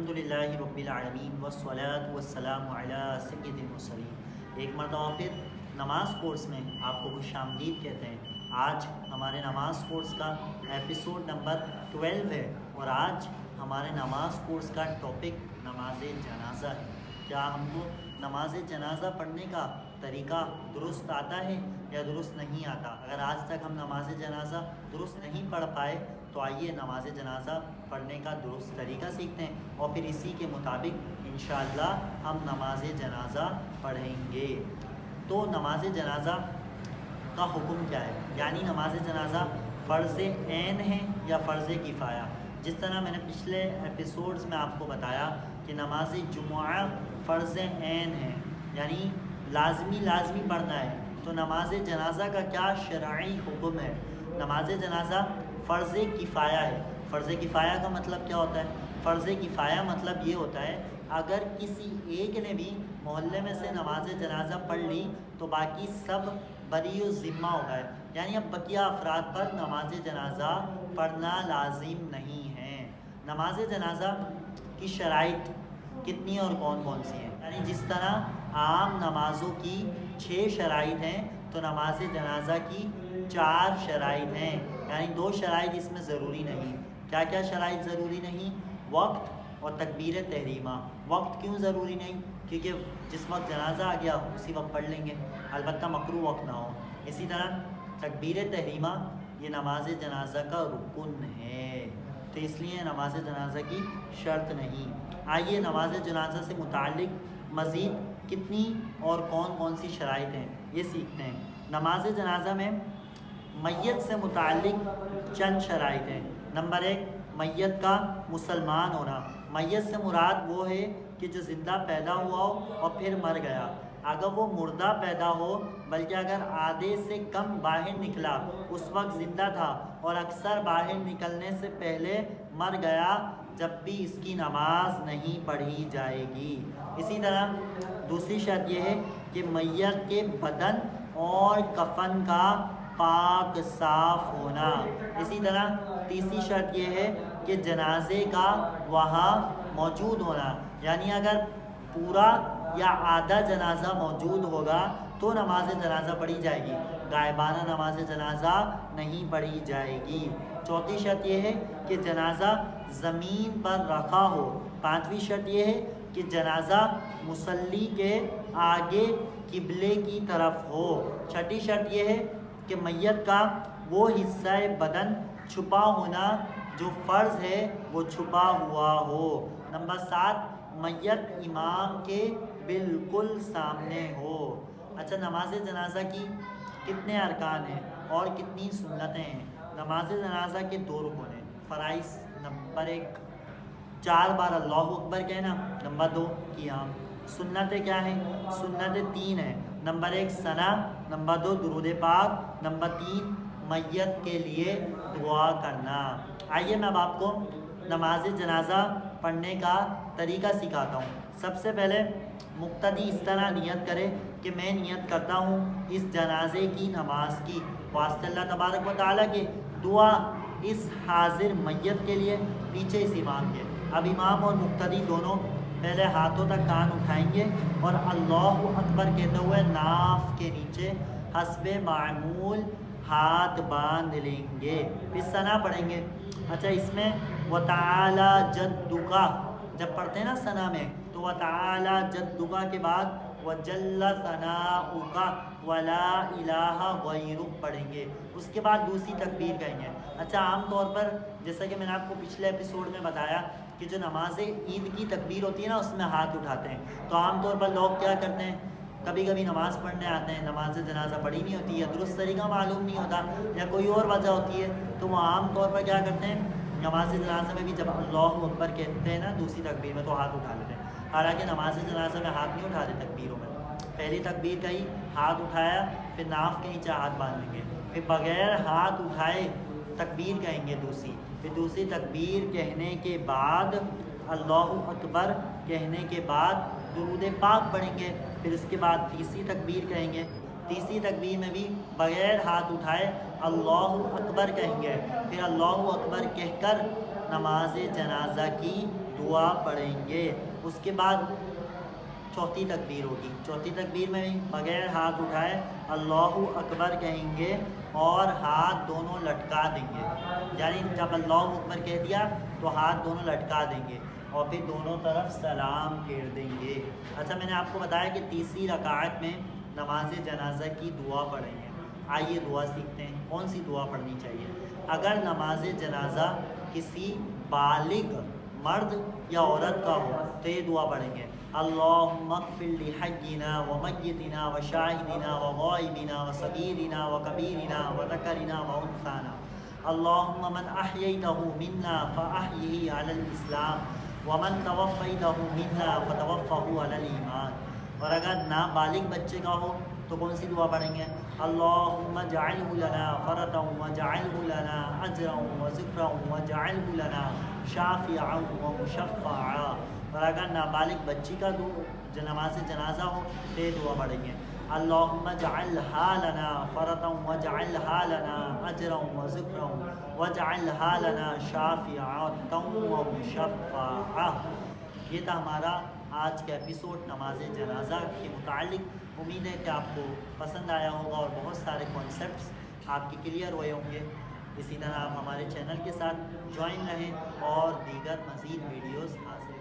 अल्हम्दुलिल्लाहि रब्बिल आलमीन वस्सलातु वस्सलामु अला सय्यिदिल मुरसलीन। एक मरतबा फिर नमाज कोर्स में आपको खुशामदीद कहते हैं। आज हमारे नमाज कोर्स का एपिसोड नंबर 12 है और आज हमारे नमाज कोर्स का टॉपिक नमाज जनाजा है। क्या हमको नमाज जनाजा पढ़ने का तरीका दुरुस्त आता है या दुरुस्त नहीं आता? अगर आज तक हम नमाज जनाजा दुरुस्त नहीं पढ़ पाए तो आइए नमाज जनाजा पढ़ने का दुरुस्त तरीका सीखते हैं और फिर इसी के मुताबिक इंशाअल्लाह हम नमाज जनाजा पढ़ेंगे। तो नमाज जनाजा का हुक्म क्या है, यानी नमाज जनाजा फ़र्ज़ ऐन है या फ़र्ज़ किफ़ाया। जिस तरह मैंने पिछले एपिसोड्स में आपको बताया कि नमाज जुमुआ फ़र्ज़ ऐन है, यानी लाजमी पढ़ना है। तो नमाज जनाजा का क्या शरई हुक्म है? नमाज जनाजा फ़र्ज़ किफ़ाया है। फ़र्ज़ किफ़ाया का मतलब क्या होता है? फ़र्ज़ किफ़ाया मतलब ये होता है अगर किसी एक ने भी मोहल्ले में से नमाज जनाजा पढ़ ली तो बाकी सब बरी ज़िम्मा हो गए, यानी अब बकिया अफराद पर नमाज जनाजा पढ़ना लाजिम नहीं है। नमाज जनाजा की शराइत कितनी और कौन कौन सी हैं? यानी जिस तरह आम नमाज़ों की 6 शराइत हैं तो नमाज जनाजा की 4 शराइत हैं, यानी 2 शराइत इसमें ज़रूरी नहीं। क्या क्या शराइत ज़रूरी नहीं? वक्त और तकबीर तहरीमा। वक्त क्यों ज़रूरी नहीं? क्योंकि जिस वक्त जनाजा आ गया उसी वक्त पढ़ लेंगे, अलबत्ता मकरू वक्त ना हो। इसी तरह तकबीर तहरीमा ये नमाज जनाजा का रुकन है, तो इसलिए नमाज जनाजा की शर्त नहीं। आइए नमाज जनाजा से मुताल्लिक़ मज़ीद कितनी और कौन कौन सी शराइत हैं ये सीखते हैं। नमाज जनाजा में मैयत से मुताल्लिक़ चंद शराइत हैं। नंबर 1, मैयत का मुसलमान होना। मैयत से मुराद वो है कि जो ज़िंदा पैदा हुआ हो और फिर मर गया। अगर वो मुर्दा पैदा हो, बल्कि अगर आधे से कम बाहर निकला उस वक्त ज़िंदा था और अक्सर बाहर निकलने से पहले मर गया, जब भी इसकी नमाज नहीं पढ़ी जाएगी। इसी तरह दूसरी शर्त यह है कि मैयत के बदन और कफन का पाक साफ होना। इसी तरह तीसरी शर्त यह है कि जनाजे का वहाँ मौजूद होना, यानी अगर पूरा या आधा जनाजा मौजूद होगा तो नमाज जनाजा पढ़ी जाएगी, गायबाना नमाज जनाजा नहीं पढ़ी जाएगी। चौथी शर्त यह है कि जनाजा ज़मीन पर रखा हो। पांचवी शर्त यह है कि जनाजा मुसल्ली के आगे किबले की तरफ हो। छठी शर्त यह है कि मैयत का वो हिस्सा बदन छुपा होना जो फ़र्ज़ है वो छुपा हुआ हो। नंबर 7, मैयत इमाम के बिल्कुल सामने हो। अच्छा, नमाज जनाजा की कितने अरकान हैं और कितनी सुन्नतें हैं? नमाज जनाजा के 2 रुकन हैं। फ़राइज़ नंबर 1, 4 बार अल्लाहु अकबर कहना। नंबर 2, क़ियाम। सुन्नतें क्या हैं? सुन्नतें 3 हैं। नंबर 1 सना, नंबर 2 दुरूद पाक, नंबर 3 मैयत के लिए दुआ करना। आइए मैं अब आपको नमाज जनाजा पढ़ने का तरीका सिखाता हूँ। सबसे पहले मुक्तदी इस तरह नियत करे कि मैं नियत करता हूँ इस जनाजे की नमाज की वास्ते अल्लाह तबारक व तआला के, दुआ इस हाजिर मैयत के लिए, पीछे इस इमाम के। अब इमाम और मुक्तदी दोनों पहले हाथों तक कान उठाएंगे और अल्लाहु अकबर कहते हुए नाफ के नीचे हस्बे मामूल हाथ बांध लेंगे, फिर सना पढ़ेंगे। अच्छा, इसमें व तआला जद्दुका जब पढ़ते हैं ना सना में, तो व तआला जद्दुका के बाद व जल्ल सनाउका वला इलाहा गैरुक पढ़ेंगे। उसके बाद दूसरी तकबीर कहेंगे। अच्छा, आम तौर पर जैसा कि मैंने आपको पिछले एपिसोड में बताया कि जो नमाज ईद की तकबीर होती है ना उसमें हाथ उठाते हैं। तो आम तौर पर लोग क्या करते हैं, कभी कभी नमाज़ पढ़ने आते हैं, नमाज जनाजा पढ़ी नहीं होती या दुरुस्त तरीका मालूम नहीं होता या कोई और वजह होती है, तो वो आम तौर पर क्या करते हैं, नमाज जनाजा में भी जब अल्लाहु अकबर कहते हैं ना दूसरी तकबीर में, तो हाथ उठा लेते हैं। हालांकि नमाज जनाजा में हाथ नहीं उठाते तकबीरों में। पहली तकबीर कही, हाथ उठाया, फिर नाफ के नीचे हाथ बांधेंगे, फिर बग़ैर हाथ उठाए तकबीर कहेंगे दूसरी, फिर दूसरी तकबीर कहने के बाद अल्लाहु अकबर कहने के बाद दुरूद पाक पढ़ेंगे, फिर उसके बाद तीसरी तकबीर कहेंगे। तीसरी तकबीर में भी बग़ैर हाथ उठाए अल्लाहु अकबर कहेंगे, फिर अल्लाहु अकबर कहकर नमाज जनाजा की دعا پڑھیں گے۔ اس کے بعد چوتھی تکبیر ہوگی۔ چوتھی تکبیر میں بغیر ہاتھ اٹھائے اللہ اکبر کہیں گے اور ہاتھ دونوں لٹکا دیں گے، یعنی جب اللہ اکبر کہہ دیا تو ہاتھ دونوں لٹکا دیں گے اور پھر دونوں طرف سلام پھیر دیں گے۔ اچھا، میں نے آپ کو بتایا کہ تیسری رکعت میں نماز جنازہ کی دعا پڑھیں گے۔ آئیے دعا سیکھتے ہیں، کون سی دعا پڑھنی چاہیے۔ اگر نماز جنازہ کسی بالغ مرد یا عورت کا ہو تو یہ دعا پڑھیں گے، اللہم اغفر لحینا ومیتنا وشاہدنا وغائبنا وصغیرنا وکبیرنا وذکرنا وانثانا، اللہم من احییتہ منا فاحیہ علی الاسلام ومن توفیتہ منا فتوفہ علی الایمان۔ اور اگر نابالغ بچے کا ہو تو کون سی دعا پڑھیں گے، اللہم اجعلہ لنا فرطا واجعلہ لنا اجرا وذکرا واجعلہ لنا شافعا ومشفعا۔ اور اگر نابالغ بچی کا نماز جنازہ ہو تو یہ دعا پڑھیں گے، اللہم اجعلہا لنا فرطا واجعلہا لنا اجرا وذکرا واجعلہا لنا شافعا ومشفعا۔ یہ تھا ہمارا آج کا ایپیسوڈ نماز جنازہ کے متعلق۔ امید ہے کہ آپ کو پسند آیا ہوگا اور بہت سارے کانسیپٹس آپ کے کلیئر ہوئے ہوں گے۔ اسی طرح آپ ہمارے چینل کے ساتھ جوائن رہیں اور دیگر مزید ویڈیوز حاصل